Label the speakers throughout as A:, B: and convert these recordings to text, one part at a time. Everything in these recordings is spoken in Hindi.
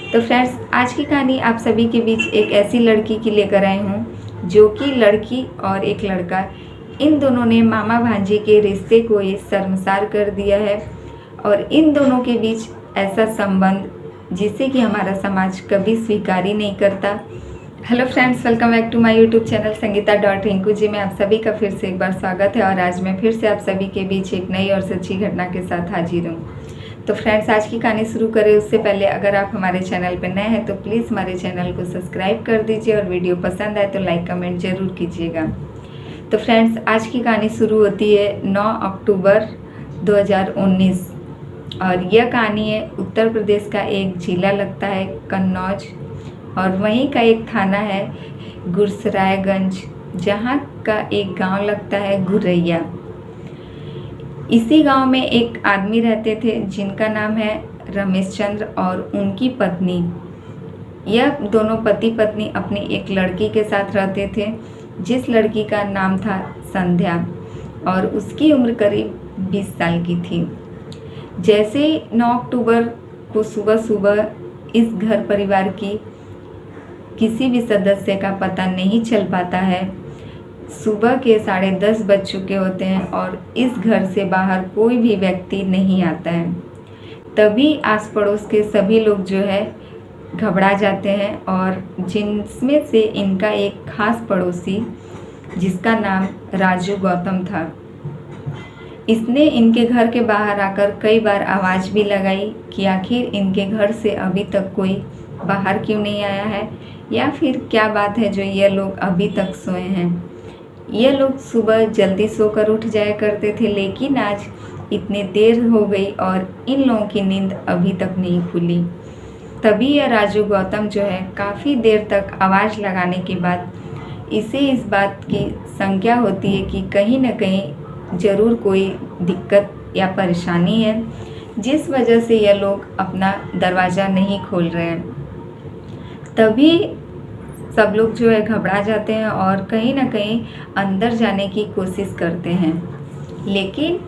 A: तो फ्रेंड्स, आज की कहानी आप सभी के बीच एक ऐसी लड़की की लेकर आई हूँ जो कि लड़की और एक लड़का, इन दोनों ने मामा भांजी के रिश्ते को ये शर्मसार कर दिया है और इन दोनों के बीच ऐसा संबंध जिसे कि हमारा समाज कभी स्वीकार ही नहीं करता। Hello friends, welcome back to my YouTube channel Sangeeta Rinku ji में आप सभी का फिर से एक बार स्वागत है। और आज मैं फिर से आप सभी के बीच एक नई और सच्ची घटना के साथ हाजिर हूँ। तो फ्रेंड्स, आज की कहानी शुरू करें उससे पहले अगर आप हमारे चैनल पर नए हैं तो प्लीज़ हमारे चैनल को सब्सक्राइब कर दीजिए और वीडियो पसंद आए तो लाइक कमेंट ज़रूर कीजिएगा। तो फ्रेंड्स, आज की कहानी शुरू होती है 9 अक्टूबर 2019 और यह कहानी है उत्तर प्रदेश का एक जिला लगता है कन्नौज और वहीं का एक थाना है गुरसरायगंज, जहाँ का एक गांव लगता है गुरैया। इसी गांव में एक आदमी रहते थे जिनका नाम है रमेश चंद्र और उनकी पत्नी। यह दोनों पति पत्नी अपनी एक लड़की के साथ रहते थे जिस लड़की का नाम था संध्या और उसकी उम्र करीब 20 साल की थी। जैसे 9 अक्टूबर को सुबह सुबह इस घर परिवार की किसी भी सदस्य का पता नहीं चल पाता है। सुबह के 10:30 बज चुके होते हैं और इस घर से बाहर कोई भी व्यक्ति नहीं आता है। तभी आस पड़ोस के सभी लोग जो है घबरा जाते हैं और जिनमें से इनका एक खास पड़ोसी जिसका नाम राजू गौतम था, इसने इनके घर के बाहर आकर कई बार आवाज़ भी लगाई कि आखिर इनके घर से अभी तक कोई बाहर क्यों नहीं आया है या फिर क्या बात है जो ये लोग अभी तक सोए हैं। ये लोग सुबह जल्दी सोकर उठ जाया करते थे, लेकिन आज इतनी देर हो गई और इन लोगों की नींद अभी तक नहीं खुली। तभी यह राजू गौतम जो है काफ़ी देर तक आवाज़ लगाने के बाद इसे इस बात की शंका होती है कि कहीं न कहीं ज़रूर कोई दिक्कत या परेशानी है जिस वजह से यह लोग अपना दरवाज़ा नहीं खोल रहे हैं। तभी सब लोग जो है घबरा जाते हैं और कहीं ना कहीं अंदर जाने की कोशिश करते हैं, लेकिन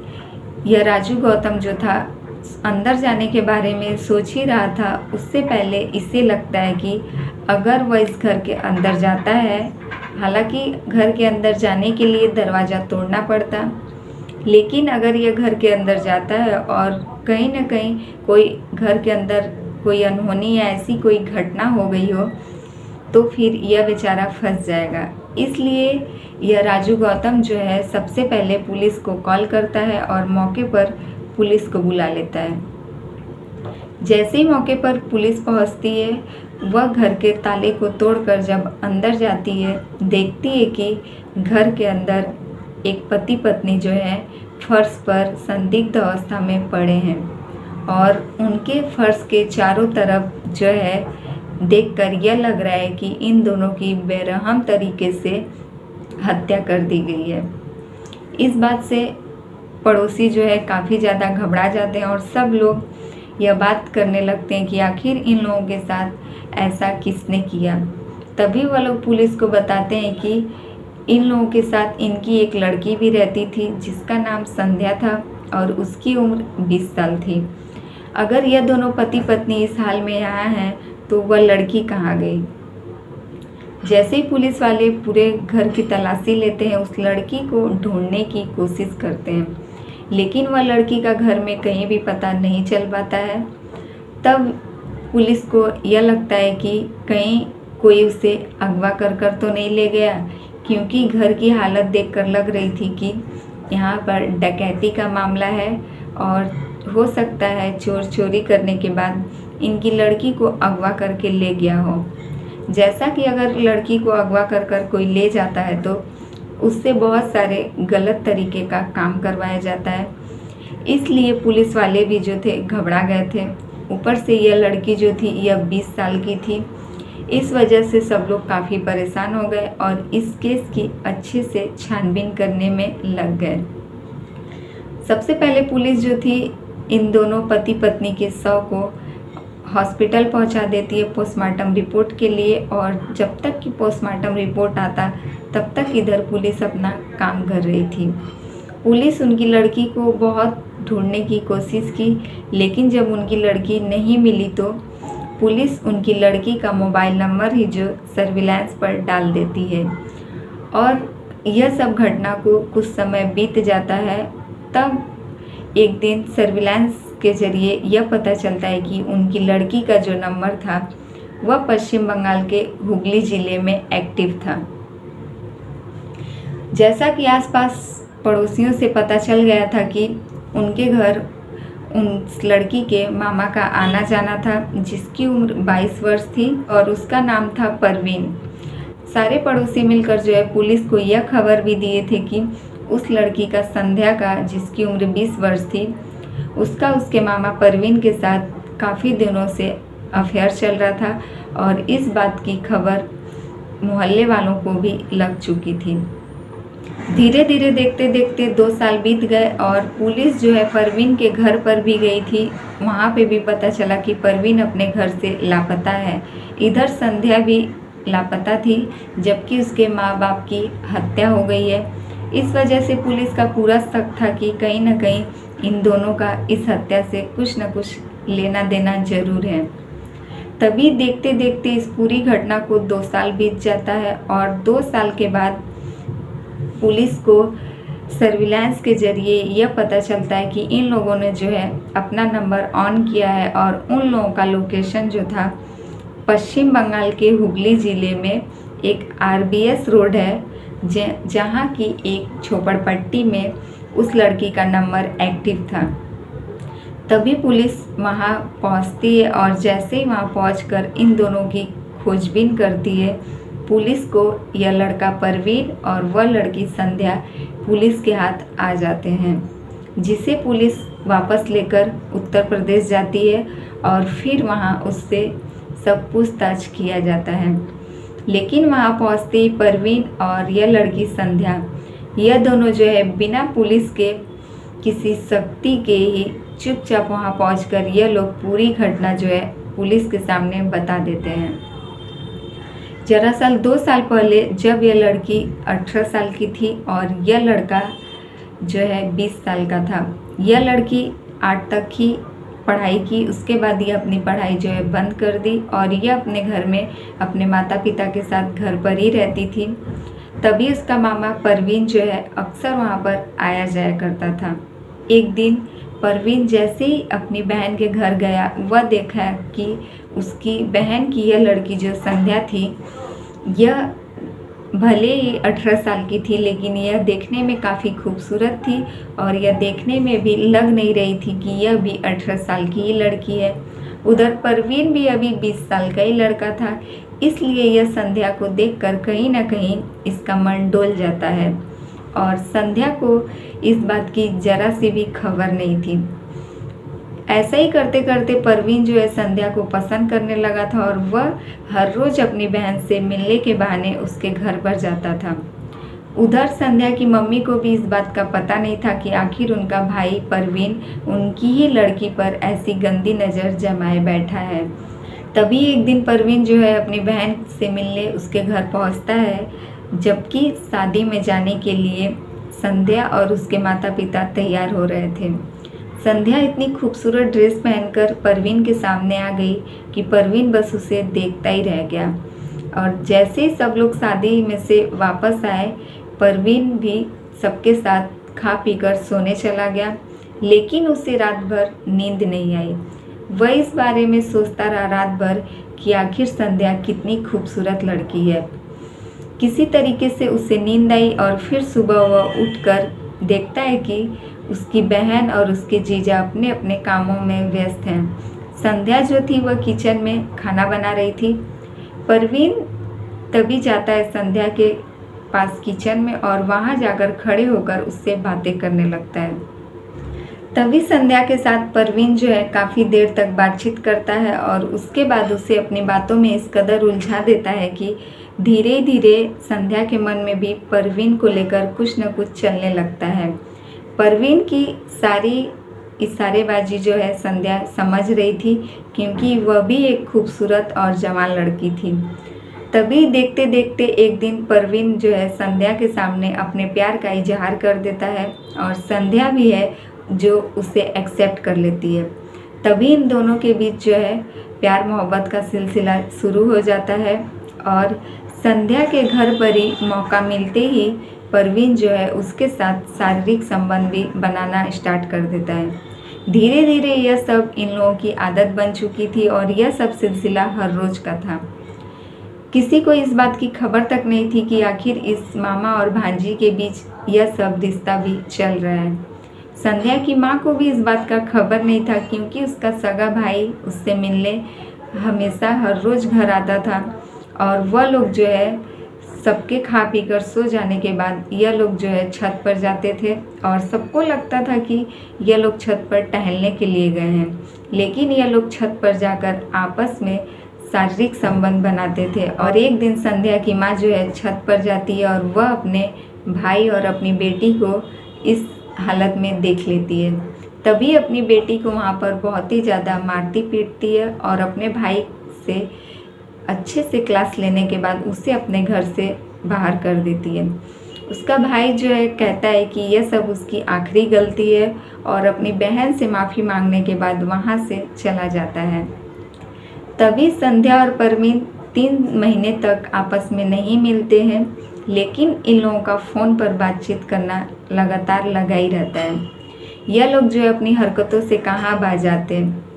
A: यह राजू गौतम जो था अंदर जाने के बारे में सोच ही रहा था। उससे पहले इसे लगता है कि अगर वह इस घर के अंदर जाता है, हालांकि घर के अंदर जाने के लिए दरवाज़ा तोड़ना पड़ता, लेकिन अगर यह घर के अंदर जाता है और कहीं ना कहीं कोई घर के अंदर कोई अनहोनी या ऐसी कोई घटना हो गई हो तो फिर यह बेचारा फंस जाएगा। इसलिए यह राजू गौतम जो है सबसे पहले पुलिस को कॉल करता है और मौके पर पुलिस को बुला लेता है। जैसे ही मौके पर पुलिस पहुंचती है, वह घर के ताले को तोड़कर जब अंदर जाती है, देखती है कि घर के अंदर एक पति पत्नी जो है फर्श पर संदिग्ध अवस्था में पड़े हैं और उनके फर्श के चारों तरफ जो है देखकर यह लग रहा है कि इन दोनों की बेरहम तरीके से हत्या कर दी गई है। इस बात से पड़ोसी जो है काफ़ी ज़्यादा घबरा जाते हैं और सब लोग यह बात करने लगते हैं कि आखिर इन लोगों के साथ ऐसा किसने किया। तभी वह लोग पुलिस को बताते हैं कि इन लोगों के साथ इनकी एक लड़की भी रहती थी जिसका नाम संध्या था और उसकी उम्र 20 साल थी। अगर यह दोनों पति पत्नी इस हाल में आया है तो वह लड़की कहाँ गई। जैसे ही पुलिस वाले पूरे घर की तलाशी लेते हैं, उस लड़की को ढूंढने की कोशिश करते हैं, लेकिन वह लड़की का घर में कहीं भी पता नहीं चल पाता है। तब पुलिस को यह लगता है कि कहीं कोई उसे अगवा कर तो नहीं ले गया, क्योंकि घर की हालत देखकर लग रही थी कि यहाँ पर डकैती का मामला है और हो सकता है चोर चोरी करने के बाद इनकी लड़की को अगवा करके ले गया हो। जैसा कि अगर लड़की को अगवा कर कोई ले जाता है तो उससे बहुत सारे गलत तरीके का काम करवाया जाता है। इसलिए पुलिस वाले भी जो थे घबरा गए थे। ऊपर से यह लड़की जो थी यह 20 साल की थी। इस वजह से सब लोग काफ़ी परेशान हो गए और इस केस की अच्छे से छानबीन करने में लग गए। सबसे पहले पुलिस जो थी इन दोनों पति पत्नी के शव को हॉस्पिटल पहुंचा देती है पोस्टमार्टम रिपोर्ट के लिए, और जब तक कि पोस्टमार्टम रिपोर्ट आता तब तक इधर पुलिस अपना काम कर रही थी। पुलिस उनकी लड़की को बहुत ढूंढने की कोशिश की, लेकिन जब उनकी लड़की नहीं मिली तो पुलिस उनकी लड़की का मोबाइल नंबर ही जो सर्विलांस पर डाल देती है और यह सब घटना को कुछ समय बीत जाता है। तब एक दिन सर्विलांस के जरिए यह पता चलता है कि उनकी लड़की का जो नंबर था वह पश्चिम बंगाल के हुगली ज़िले में एक्टिव था। जैसा कि आसपास पड़ोसियों से पता चल गया था कि उनके घर उस लड़की के मामा का आना जाना था, जिसकी उम्र 22 वर्ष थी और उसका नाम था परवीन। सारे पड़ोसी मिलकर जो है पुलिस को यह खबर भी दिए थे कि उस लड़की का संध्या का, जिसकी उम्र 20 वर्ष थी, उसका उसके मामा परवीन के साथ काफ़ी दिनों से अफेयर चल रहा था और इस बात की खबर मोहल्ले वालों को भी लग चुकी थी। धीरे धीरे देखते देखते 2 साल बीत गए और पुलिस जो है परवीन के घर पर भी गई थी। वहाँ पे भी पता चला कि परवीन अपने घर से लापता है। इधर संध्या भी लापता थी, जबकि उसके माँ बाप की हत्या हो गई है। इस वजह से पुलिस का पूरा शक था कि कहीं ना कहीं इन दोनों का इस हत्या से कुछ न कुछ लेना देना जरूर है। तभी देखते देखते इस पूरी घटना को 2 साल बीत जाता है और 2 साल के बाद पुलिस को सर्विलांस के जरिए यह पता चलता है कि इन लोगों ने जो है अपना नंबर ऑन किया है और उन लोगों का लोकेशन जो था पश्चिम बंगाल के हुगली ज़िले में एक RBS रोड है, जहाँ की एक झोपड़पट्टी में उस लड़की का नंबर एक्टिव था। तभी पुलिस वहाँ पहुँचती है और जैसे ही वहाँ पहुँचकर इन दोनों की खोजबीन करती है, पुलिस को यह लड़का परवीन और वह लड़की संध्या पुलिस के हाथ आ जाते हैं, जिसे पुलिस वापस लेकर उत्तर प्रदेश जाती है और फिर वहाँ उससे सब पूछताछ किया जाता है। लेकिन वहाँ पहुँचते ही परवीन और यह लड़की संध्या, यह दोनों जो है बिना पुलिस के किसी शक्ति के ही चुपचाप वहाँ पहुँचकर यह लोग पूरी घटना जो है पुलिस के सामने बता देते हैं। दरअसल 2 साल पहले जब यह लड़की 18 साल की थी और यह लड़का जो है 20 साल का था, यह लड़की 8 तक ही पढ़ाई की। उसके बाद यह अपनी पढ़ाई जो है बंद कर दी और यह अपने घर में अपने माता पिता के साथ घर पर ही रहती थी। तभी उसका मामा परवीन जो है अक्सर वहाँ पर आया जाया करता था। एक दिन परवीन जैसे ही अपनी बहन के घर गया, वह देखा कि उसकी बहन की यह लड़की जो संध्या थी, यह भले ही 18 साल की थी, लेकिन यह देखने में काफ़ी खूबसूरत थी और यह देखने में भी लग नहीं रही थी कि यह भी 18 साल की ही लड़की है। उधर परवीन भी अभी 20 साल का ही लड़का था, इसलिए यह संध्या को देखकर कहीं ना कहीं इसका मन डोल जाता है और संध्या को इस बात की जरा सी भी खबर नहीं थी। ऐसा ही करते करते परवीन जो है संध्या को पसंद करने लगा था और वह हर रोज़ अपनी बहन से मिलने के बहाने उसके घर पर जाता था। उधर संध्या की मम्मी को भी इस बात का पता नहीं था कि आखिर उनका भाई परवीन उनकी ही लड़की पर ऐसी गंदी नज़र जमाए बैठा है। तभी एक दिन परवीन जो है अपनी बहन से मिलने उसके घर पहुंचता है, जबकि शादी में जाने के लिए संध्या और उसके माता पिता तैयार हो रहे थे। संध्या इतनी खूबसूरत ड्रेस पहनकर परवीन के सामने आ गई कि परवीन बस उसे देखता ही रह गया और जैसे ही सब लोग शादी में से वापस आए, परवीन भी सबके साथ खा पीकर सोने चला गया, लेकिन उसे रात भर नींद नहीं आई। वह इस बारे में सोचता रहा रात भर कि आखिर संध्या कितनी खूबसूरत लड़की है। किसी तरीके से उसे नींद आई और फिर सुबह वह उठकर देखता है कि उसकी बहन और उसके जीजा अपने अपने कामों में व्यस्त हैं। संध्या जो थी वह किचन में खाना बना रही थी। परवीन तभी जाता है संध्या के पास किचन में और वहां जाकर खड़े होकर उससे बातें करने लगता है। तभी संध्या के साथ परवीन जो है काफ़ी देर तक बातचीत करता है और उसके बाद उसे अपनी बातों में इस कदर उलझा देता है कि धीरे धीरे संध्या के मन में भी परवीन को लेकर कुछ न कुछ चलने लगता है। परवीन की सारी इशारेबाजी जो है संध्या समझ रही थी, क्योंकि वह भी एक खूबसूरत और जवान लड़की थी। तभी देखते देखते एक दिन परवीन जो है संध्या के सामने अपने प्यार का इजहार कर देता है और संध्या भी है जो उसे एक्सेप्ट कर लेती है। तभी इन दोनों के बीच जो है प्यार मोहब्बत का सिलसिला शुरू हो जाता है और संध्या के घर पर ही मौका मिलते ही परवीन जो है उसके साथ शारीरिक संबंध भी बनाना स्टार्ट कर देता है। धीरे धीरे यह सब इन लोगों की आदत बन चुकी थी और यह सब सिलसिला हर रोज़ का था। किसी को इस बात की खबर तक नहीं थी कि आखिर इस मामा और भांजी के बीच यह सब रिश्ता भी चल रहा है। संध्या की माँ को भी इस बात का खबर नहीं था, क्योंकि उसका सगा भाई उससे मिलने हमेशा हर रोज़ घर आता था और वह लोग जो है सबके खा पी कर सो जाने के बाद यह लोग जो है छत पर जाते थे और सबको लगता था कि यह लोग छत पर टहलने के लिए गए हैं, लेकिन यह लोग छत पर जाकर आपस में शारीरिक संबंध बनाते थे। और एक दिन संध्या की माँ जो है छत पर जाती है और वह अपने भाई और अपनी बेटी को इस हालत में देख लेती है। तभी अपनी बेटी को वहाँ पर बहुत ही ज़्यादा मारती पीटती है और अपने भाई से अच्छे से क्लास लेने के बाद उसे अपने घर से बाहर कर देती है। उसका भाई जो है कहता है कि यह सब उसकी आखिरी गलती है और अपनी बहन से माफ़ी मांगने के बाद वहाँ से चला जाता है। तभी संध्या और परवीन 3 महीने तक आपस में नहीं मिलते हैं, लेकिन इन लोगों का फ़ोन पर बातचीत करना लगातार लगा ही रहता है। यह लोग जो है अपनी हरकतों से कहाँ बाज जाते हैं।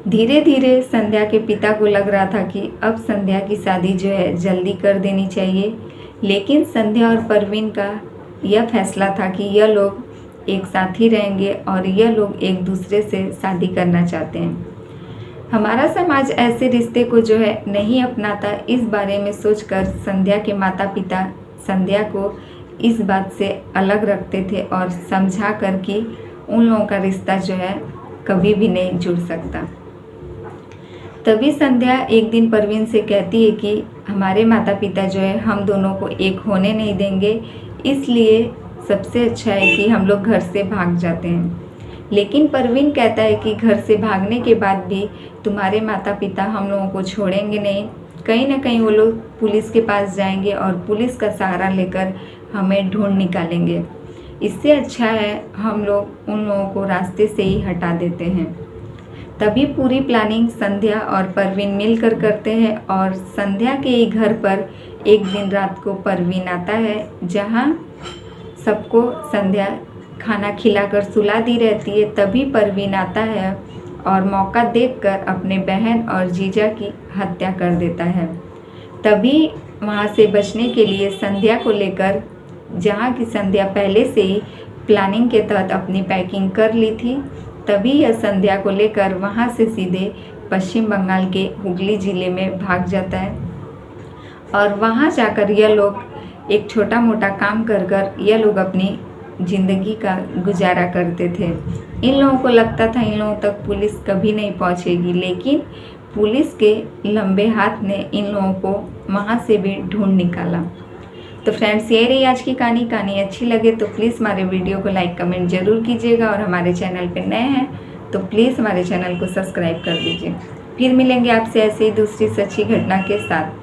A: धीरे धीरे संध्या के पिता को लग रहा था कि अब संध्या की शादी जो है जल्दी कर देनी चाहिए, लेकिन संध्या और परवीन का यह फैसला था कि यह लोग एक साथ ही रहेंगे और यह लोग एक दूसरे से शादी करना चाहते हैं। हमारा समाज ऐसे रिश्ते को जो है नहीं अपनाता, इस बारे में सोचकर संध्या के माता पिता संध्या को इस बात से अलग रखते थे और समझा कर कि उन लोगों का रिश्ता जो है कभी भी नहीं जुड़ सकता। तभी संध्या एक दिन परवीन से कहती है कि हमारे माता पिता जो है हम दोनों को एक होने नहीं देंगे, इसलिए सबसे अच्छा है कि हम लोग घर से भाग जाते हैं। लेकिन परवीन कहता है कि घर से भागने के बाद भी तुम्हारे माता पिता हम लोगों को छोड़ेंगे नहीं, कहीं ना कहीं वो लोग पुलिस के पास जाएंगे और पुलिस का सहारा लेकर हमें ढूंढ निकालेंगे। इससे अच्छा है हम लोग उन लोगों को रास्ते से ही हटा देते हैं। तभी पूरी प्लानिंग संध्या और परवीन मिलकर करते हैं और संध्या के ही घर पर एक दिन रात को परवीन आता है, जहां सबको संध्या खाना खिलाकर सुला दी रहती है। तभी परवीन आता है और मौका देखकर अपने बहन और जीजा की हत्या कर देता है। तभी वहां से बचने के लिए संध्या को लेकर, जहां की संध्या पहले से ही प्लानिंग के तहत अपनी पैकिंग कर ली थी, तभी यह संध्या को लेकर वहां से सीधे पश्चिम बंगाल के हुगली ज़िले में भाग जाता है और वहां जाकर यह लोग एक छोटा मोटा काम कर कर यह लोग अपनी ज़िंदगी का गुजारा करते थे। इन लोगों को लगता था इन लोगों तक पुलिस कभी नहीं पहुंचेगी, लेकिन पुलिस के लंबे हाथ ने इन लोगों को वहां से भी ढूंढ निकाला। तो फ्रेंड्स, ये रही आज की कहानी अच्छी लगे तो प्लीज़ हमारे वीडियो को लाइक कमेंट जरूर कीजिएगा और हमारे चैनल पर नए हैं तो प्लीज़ हमारे चैनल को सब्सक्राइब कर दीजिए। फिर मिलेंगे आपसे ऐसे ही दूसरी सच्ची घटना के साथ।